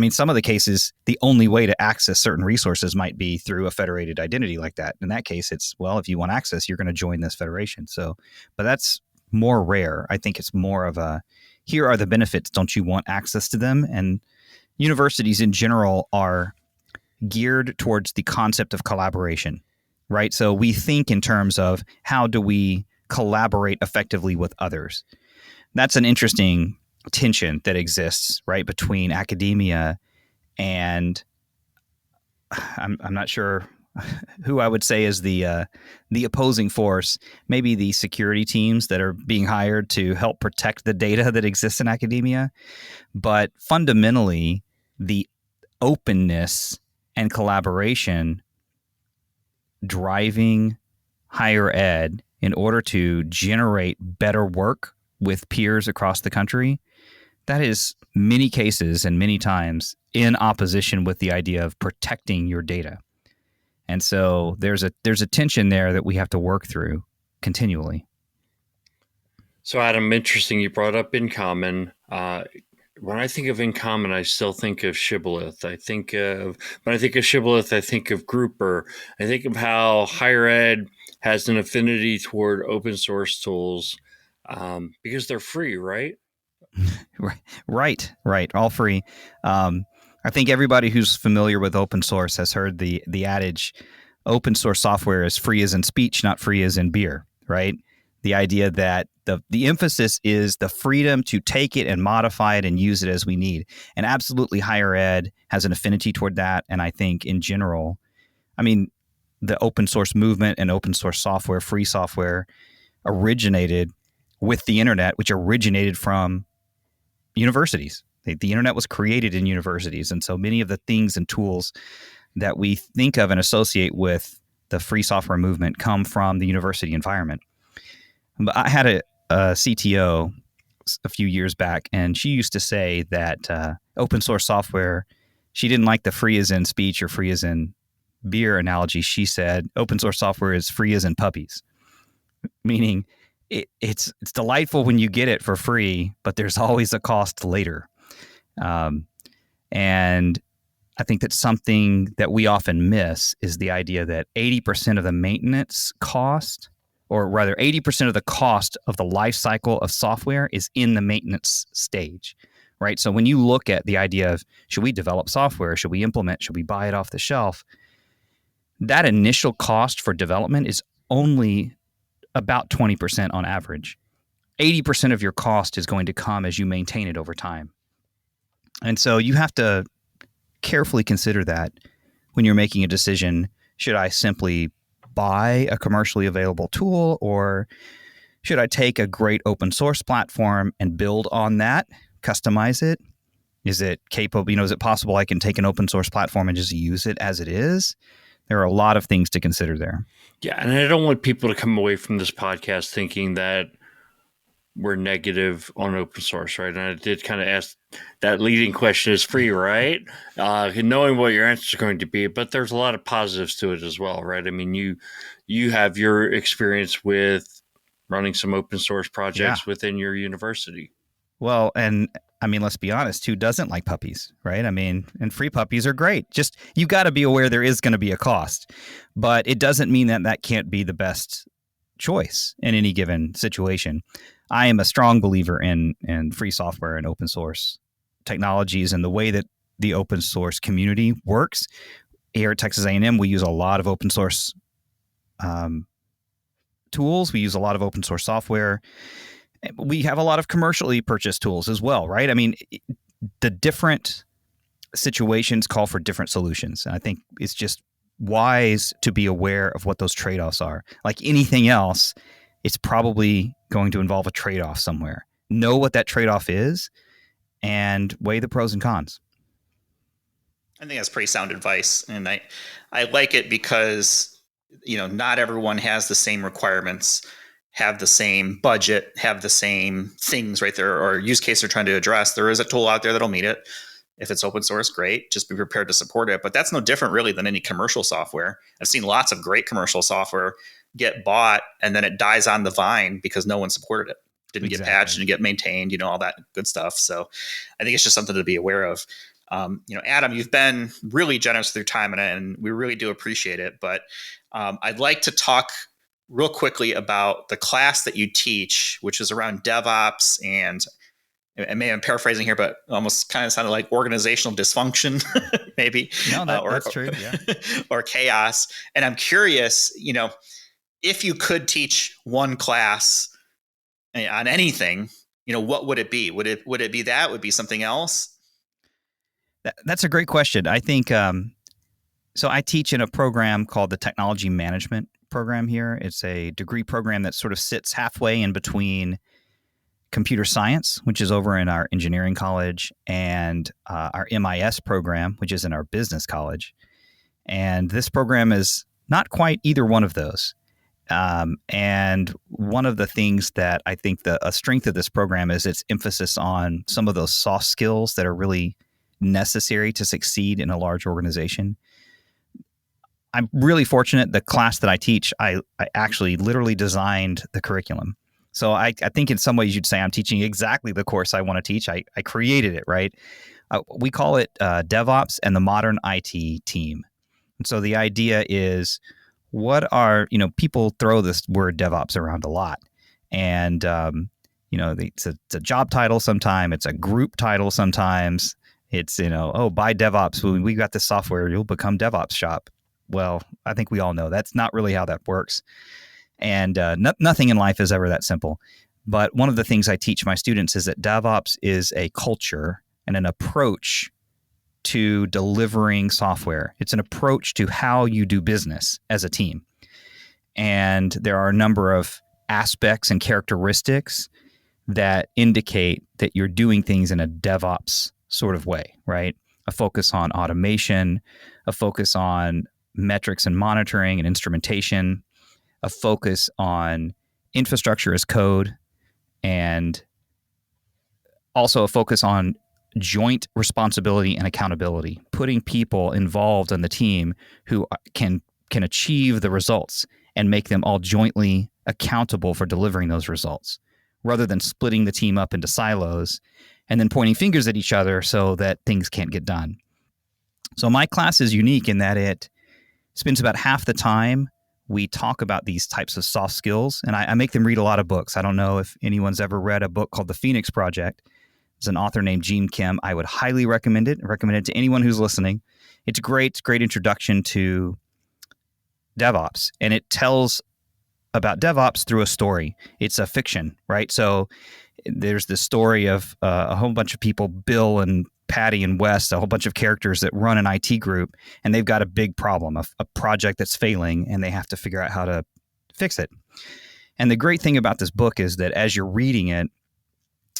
some of the cases, the only way to access certain resources might be through a federated identity like that. In that case, it's, well, if you want access, you're going to join this federation. So, but that's more rare. I think it's more of a, here are the benefits. Don't you want access to them? And universities in general are geared towards the concept of collaboration, right? So we think in terms of how do we collaborate effectively with others? That's an interesting tension that exists, right, between academia and I'm not sure who I would say is the opposing force, maybe the security teams that are being hired to help protect the data that exists in academia. But fundamentally, the openness and collaboration driving higher ed in order to generate better work with peers across the country, that is many cases and many times in opposition with the idea of protecting your data. And so there's a tension there that we have to work through continually. So Adam, interesting you brought up In Common. When I think of In Common, I still think of Shibboleth. When I think of Shibboleth, I think of Grouper. I think of how higher ed has an affinity toward open source tools because they're free, right? Right. All free. I think everybody who's familiar with open source has heard the adage, open source software is free as in speech, not free as in beer, right? The idea that the emphasis is the freedom to take it and modify it and use it as we need. And absolutely higher ed has an affinity toward that. And I think in general, I mean, the open source movement and open source software, free software, originated with the internet, which originated from universities. The internet was created in universities. And so many of the things and tools that we think of and associate with the free software movement come from the university environment. But I had a CTO a few years back, and she used to say that open source software, she didn't like the free as in speech or free as in beer analogy. She said open source software is free as in puppies, meaning it's delightful when you get it for free, but there's always a cost later. And I think that something that we often miss is the idea that 80% of the maintenance cost, or rather 80% of the cost of the life cycle of software is in the maintenance stage, right? So when you look at the idea of, should we develop software? Should we implement? Should we buy it off the shelf? That initial cost for development is only about 20% on average. 80% of your cost is going to come as you maintain it over time. And so you have to carefully consider that when you're making a decision. Should I simply buy a commercially available tool, or should I take a great open source platform and build on that, customize it? Is it capable? Is it possible I can take an open source platform and just use it as it is? There are a lot of things to consider there. Yeah, and I don't want people to come away from this podcast thinking that we're negative on open source, right? And I did kind of ask that leading question, is free, right? Knowing what your answer is going to be, but there's a lot of positives to it as well, right? I mean, you have your experience with running some open source projects within your university. Well, and I mean, let's be honest, who doesn't like puppies, right? I mean, and free puppies are great. Just, you got to be aware there is going to be a cost, but it doesn't mean that that can't be the best choice in any given situation. I am a strong believer in free software and open source technologies and the way that the open source community works. Here at Texas A&M, we use a lot of open source tools. We use a lot of open source software. We have a lot of commercially purchased tools as well, right? I mean, the different situations call for different solutions. And I think it's just wise to be aware of what those trade-offs are. Like anything else, it's probably going to involve a trade-off somewhere. Know what that trade-off is and weigh the pros and cons. I think that's pretty sound advice. And I like it because, not everyone has the same requirements, have the same budget, have the same things right there, or use case they're trying to address. There is a tool out there that'll meet it. If it's open source, great. Just be prepared to support it. But that's no different really than any commercial software. I've seen lots of great commercial software get bought and then it dies on the vine because no one supported it. Didn't get patched, didn't get maintained, all that good stuff. So I think it's just something to be aware of. Adam, you've been really generous with your time and we really do appreciate it. But I'd like to talk real quickly about the class that you teach, which is around DevOps and maybe I'm paraphrasing here, but almost kind of sounded like organizational dysfunction, maybe. No, that's true. Yeah. Or chaos. And I'm curious, if you could teach one class on anything, what would it be? Would it be that? Would it be something else? That's a great question. I think so. I teach in a program called the Technology Management program here. It's a degree program that sort of sits halfway in between computer science, which is over in our engineering college, and our MIS program, which is in our business college. And this program is not quite either one of those. And one of the things that I think a strength of this program is its emphasis on some of those soft skills that are really necessary to succeed in a large organization. I'm really fortunate. The class that I teach, I actually literally designed the curriculum. So I think in some ways you'd say I'm teaching exactly the course I want to teach. I created it, right? We call it DevOps and the Modern IT Team. And so the idea is, people throw this word DevOps around a lot. And, it's a job title sometime. It's a group title sometimes. It's, buy DevOps. We got this software. You'll become DevOps shop. Well, I think we all know that's not really how that works. And nothing in life is ever that simple. But one of the things I teach my students is that DevOps is a culture and an approach to delivering software. It's an approach to how you do business as a team. And there are a number of aspects and characteristics that indicate that you're doing things in a DevOps sort of way, right? A focus on automation, a focus on metrics and monitoring and instrumentation, a focus on infrastructure as code, and also a focus on joint responsibility and accountability, putting people involved in the team who can achieve the results and make them all jointly accountable for delivering those results, rather than splitting the team up into silos and then pointing fingers at each other so that things can't get done. So my class is unique in that it spends about half the time we talk about these types of soft skills, and I make them read a lot of books. I don't know if anyone's ever read a book called The Phoenix Project. There's an author named Gene Kim. I would highly recommend it. I recommend it to anyone who's listening. It's great. It's a great introduction to DevOps, and it tells about DevOps through a story. It's a fiction, right? So there's this story of a whole bunch of people, Bill and Patty and Wes, a whole bunch of characters that run an IT group, and they've got a big problem, a project that's failing, and they have to figure out how to fix it. And the great thing about this book is that as you're reading it,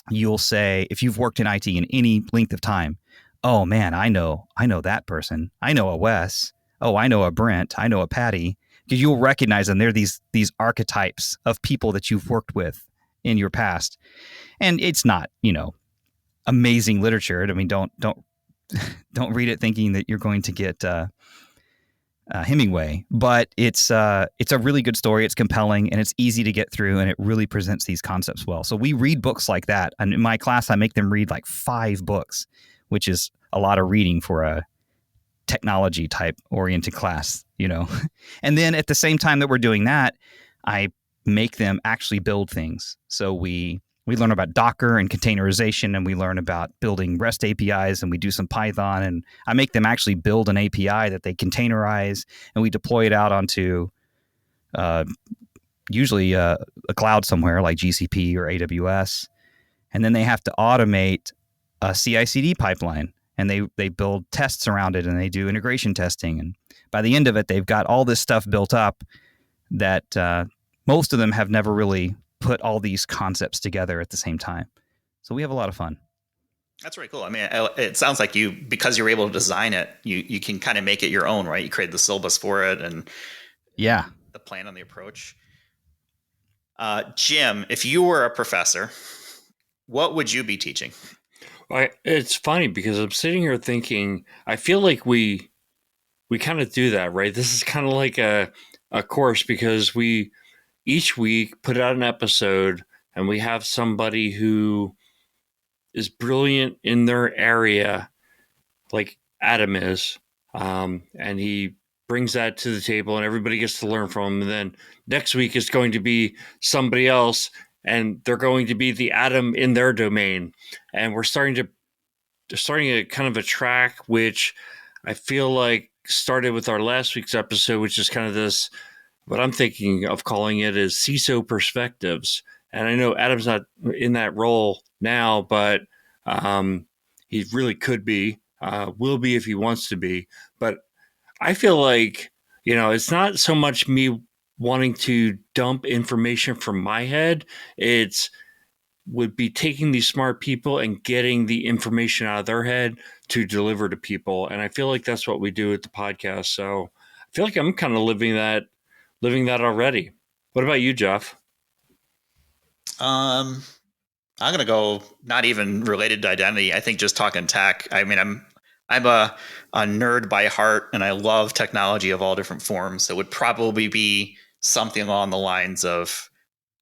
you'll say, if you've worked in IT in any length of time, oh man, I know that person. I know a Wes. Oh, I know a Brent. I know a Patty. Because you'll recognize them. They're these archetypes of people that you've worked with in your past. And it's not, amazing literature. I mean, don't read it thinking that you're going to get Hemingway, but it's a really good story. It's compelling and it's easy to get through, and it really presents these concepts well. So we read books like that, and in my class, I make them read like 5 books, which is a lot of reading for a technology type oriented class, And then at the same time that we're doing that, I make them actually build things. So we learn about Docker and containerization, and we learn about building REST APIs, and we do some Python, and I make them actually build an API that they containerize, and we deploy it out onto usually a cloud somewhere like GCP or AWS. And then they have to automate a CI/CD pipeline, and they build tests around it, and they do integration testing. And by the end of it, they've got all this stuff built up that most of them have never really put all these concepts together at the same time. So we have a lot of fun. That's really cool. I mean, it sounds like because you're able to design it, you can kind of make it your own, right? You create the syllabus for it and the plan and the approach. Jim, if you were a professor, what would you be teaching? It's funny because I'm sitting here thinking, I feel like we kind of do that, right? This is kind of like a course because we each week put out an episode and we have somebody who is brilliant in their area, like Adam is, and he brings that to the table and everybody gets to learn from him. And then next week is going to be somebody else, and they're going to be the Adam in their domain. And we're starting a kind of a track, which I feel like started with our last week's episode, which is kind of this, what I'm thinking of calling it is CISO perspectives. And I know Adam's not in that role now, but he really could be, will be if he wants to be. But I feel like, it's not so much me wanting to dump information from my head. It's would be taking these smart people and getting the information out of their head to deliver to people. And I feel like that's what we do at the podcast. So I feel like I'm kind of living that already. What about you, Jeff? I'm going to go not even related to identity. I think just talking tech. I mean, I'm a nerd by heart, and I love technology of all different forms. It would probably be something along the lines of,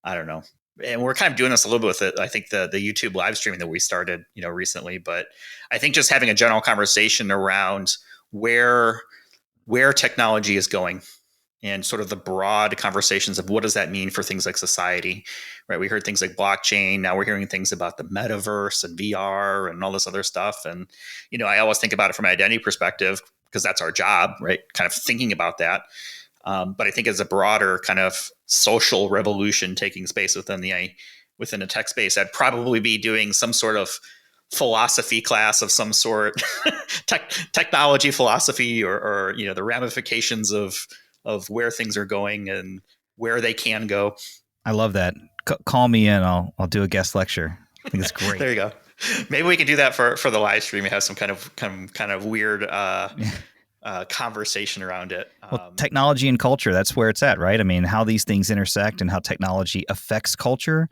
I don't know. And we're kind of doing this a little bit with it. I think the YouTube live streaming that we started, recently, but I think just having a general conversation around where technology is going and sort of the broad conversations of what does that mean for things like society, right? We heard things like blockchain. Now we're hearing things about the metaverse and VR and all this other stuff. And, I always think about it from an identity perspective because that's our job, right? Kind of thinking about that. But I think as a broader kind of social revolution taking space within the tech space, I'd probably be doing some sort of philosophy class of some sort, technology philosophy, or the ramifications of where things are going and where they can go. I love that. Call me in. I'll do a guest lecture. I think it's great. There you go. Maybe we can do that for the live stream. We have some kind of weird conversation around it. Well, technology and culture, that's where it's at, right? I mean, how these things intersect and how technology affects culture.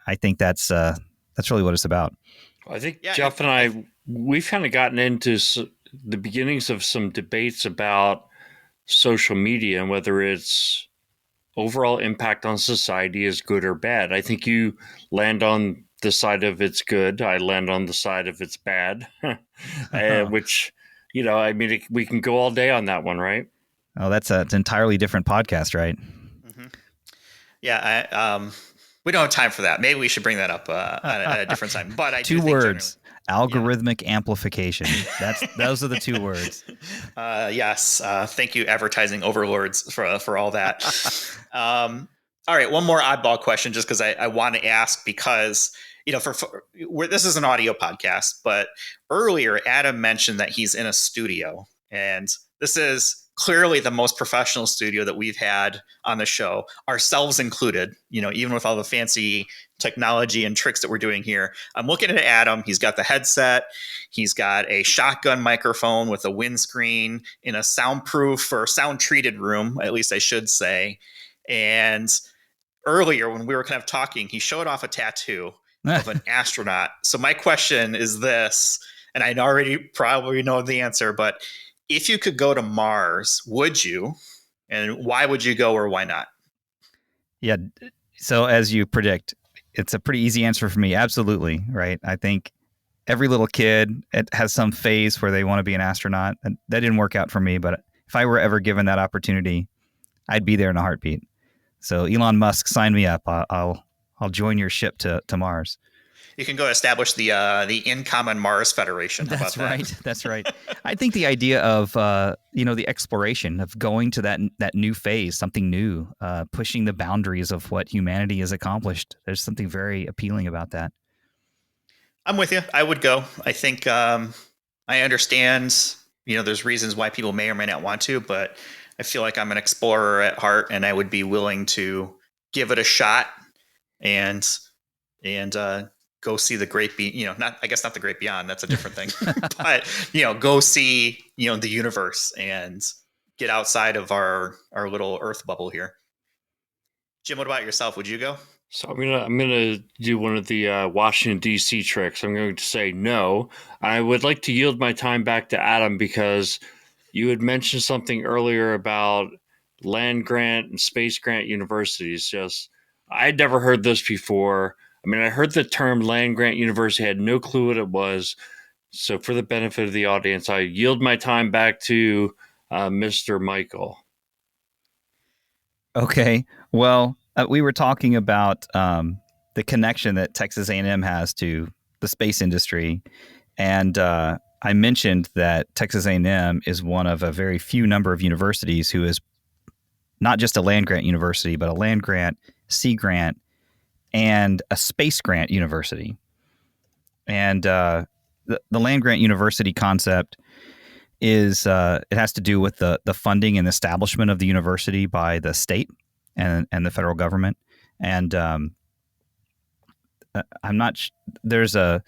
I think that's really what it's about. I think Jeff and we've kind of gotten into the beginnings of some debates about social media and whether its overall impact on society is good or bad. I think you land on the side of it's good. I land on the side of it's bad, which, I mean, we can go all day on that one, right? Oh, that's an entirely different podcast, right? Mm-hmm. Yeah. We don't have time for that. Maybe we should bring that up at a different time. But I two words. Algorithmic amplification. Those are the two words. Yes. Thank you, advertising overlords, for all that. All right. One more oddball question, just because I want to ask, because this is an audio podcast, but earlier Adam mentioned that he's in a studio, and this is clearly the most professional studio that we've had on the show, ourselves included, even with all the fancy technology and tricks that we're doing here. I'm looking at Adam. He's got the headset. He's got a shotgun microphone with a windscreen in a soundproof or sound treated room, at least I should say. And earlier when we were kind of talking, he showed off a tattoo of an astronaut. So my question is this, and I already probably know the answer, but if you could go to Mars, would you? And why would you go, or why not? Yeah. So as you predict, it's a pretty easy answer for me. Absolutely. Right. I think every little kid has some phase where they want to be an astronaut. And that didn't work out for me. But if I were ever given that opportunity, I'd be there in a heartbeat. So Elon Musk, sign me up. I'll join your ship to Mars. You can go establish the In Common Mars Federation. How That's about right. that? That's right. I think the idea of the exploration of going to that new phase, something new, pushing the boundaries of what humanity has accomplished. There's something very appealing about that. I'm with you. I would go. I think I understand. There's reasons why people may or may not want to, but I feel like I'm an explorer at heart, and I would be willing to give it a shot and go see the great not the great beyond, that's a different thing. But go see the universe and get outside of our little earth bubble here. Jim, what about yourself? Would you go? So I'm gonna do one of the Washington D.C. tricks. I'm going to say no. I would like to yield my time back to Adam, because you had mentioned something earlier about land grant and space grant universities. I'd never heard this before. I mean, I heard the term land grant university, had no clue what it was. So for the benefit of the audience, I yield my time back to Mr. Mikeal. Okay. Well, we were talking about the connection that Texas A&M has to the space industry. And I mentioned that Texas A&M is one of a very few number of universities who is not just a land grant university, but a land grant, sea grant, and a space grant university. And the land grant university concept is it has to do with the funding and establishment of the university by the state and the federal government. And I'm not. There's a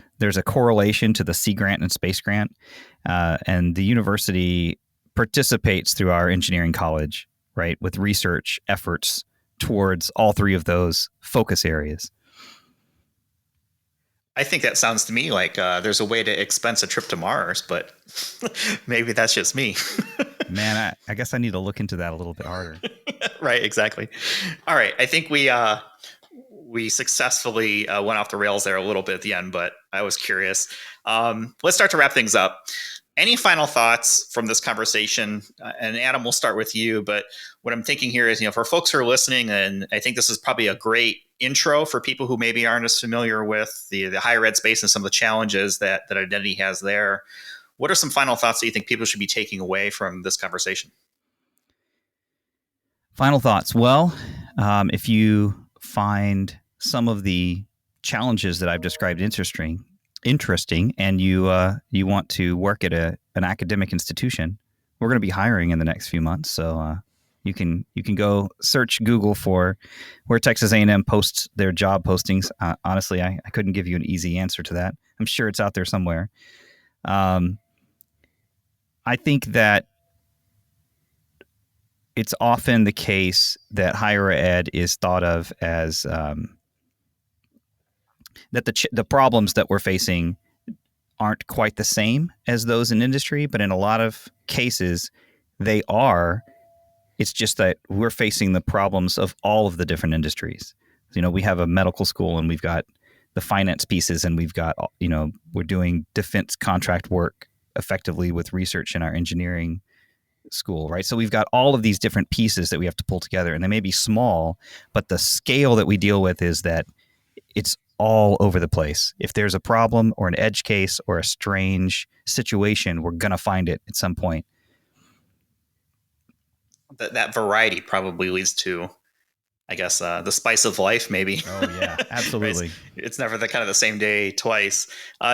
correlation to the Sea Grant and Space Grant, and the university participates through our engineering college, right, with research efforts towards all three of those focus areas. I think that sounds to me like there's a way to expense a trip to Mars, but maybe that's just me. Man, I guess I need to look into that a little bit harder. Right, exactly. All right, I think we successfully went off the rails there a little bit at the end, but I was curious. Let's start to wrap things up. Any final thoughts from this conversation? And Adam, we'll start with you. But what I'm thinking here is, for folks who are listening, and I think this is probably a great intro for people who maybe aren't as familiar with the higher ed space and some of the challenges that identity has there. What are some final thoughts that you think people should be taking away from this conversation? Final thoughts. Well, if you find some of the challenges that I've described interesting, and you want to work at an academic institution, we're going to be hiring in the next few months. So you can go search Google for where Texas A&M posts their job postings. Honestly, I couldn't give you an easy answer to that. I'm sure it's out there somewhere. I think that it's often the case that higher ed is thought of as that the problems that we're facing aren't quite the same as those in industry, but in a lot of cases they are. It's just that we're facing the problems of all of the different industries. We have a medical school, and we've got the finance pieces, and we've got, we're doing defense contract work effectively with research in our engineering school, right? So we've got all of these different pieces that we have to pull together, and they may be small, but the scale that we deal with is that it's all over the place. If there's a problem or an edge case or a strange situation, we're going to find it at some point. That variety probably leads to, I guess, the spice of life, maybe. Oh, yeah, absolutely. Right? It's never the same day twice.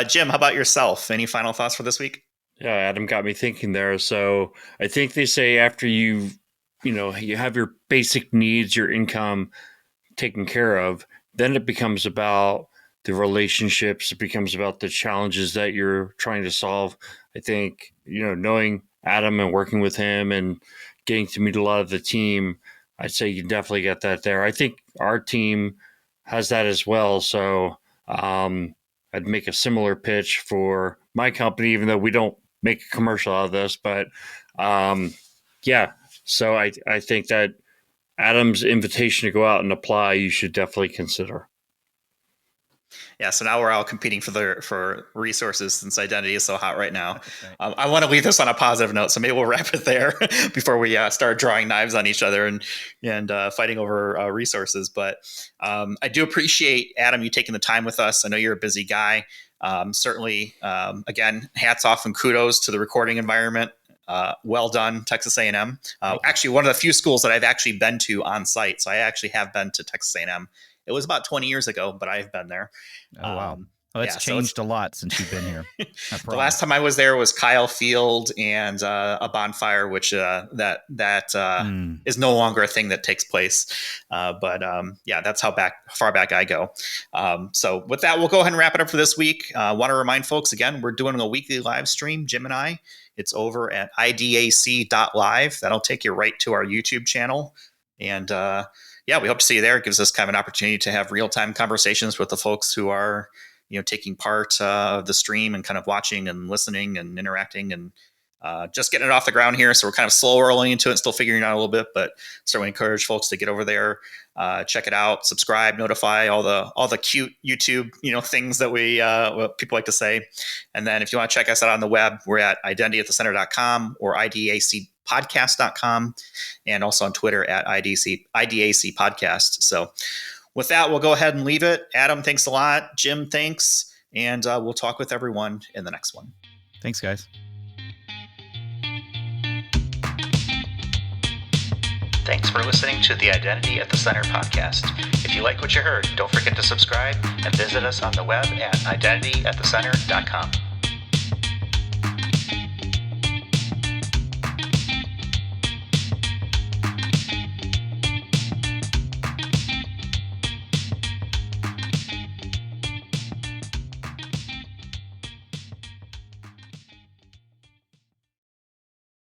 Jim, how about yourself? Any final thoughts for this week? Yeah, Adam got me thinking there. So I think they say after you have your basic needs, your income taken care of, then it becomes about the relationships. It becomes about the challenges that you're trying to solve. I think, knowing Adam and working with him and getting to meet a lot of the team, I'd say you definitely get that there. I think our team has that as well. So I'd make a similar pitch for my company, even though we don't make a commercial out of this. But yeah, so I think that Adam's invitation to go out and apply, you should definitely consider. Yeah, so now we're all competing for resources since identity is so hot right now. Right. I want to leave this on a positive note, so maybe we'll wrap it there before we start drawing knives on each other and fighting over resources. But I do appreciate, Adam, you taking the time with us. I know you're a busy guy. Certainly, again, hats off and kudos to the recording environment. Well done, Texas A&M. Actually, one of the few schools that I've actually been to on site. So I actually have been to Texas A&M. It was about 20 years ago, but I've been there. Oh, wow. Well, it's changed a lot since you've been here. The last time I was there was Kyle Field and a bonfire, which that is no longer a thing that takes place. But that's how far back I go. So with that, we'll go ahead and wrap it up for this week. I want to remind folks, again, we're doing a weekly live stream, Jim and I. It's over at idac.live. That'll take you right to our YouTube channel. And we hope to see you there. It gives us kind of an opportunity to have real-time conversations with the folks who are taking part of the stream and kind of watching and listening and interacting and just getting it off the ground here. So we're kind of slow rolling into it, still figuring it out a little bit, but certainly encourage folks to get over there, check it out, subscribe, notify, all the cute YouTube things that what people like to say. And then if you want to check us out on the web, we're at identityattthecenter.com or idacpodcast.com, and also on Twitter at IDAC podcast. So with that, we'll go ahead and leave it. Adam, thanks a lot. Jim, thanks. And we'll talk with everyone in the next one. Thanks, guys. Thanks for listening to the Identity at the Center podcast. If you like what you heard, don't forget to subscribe and visit us on the web at identityattthecenter.com.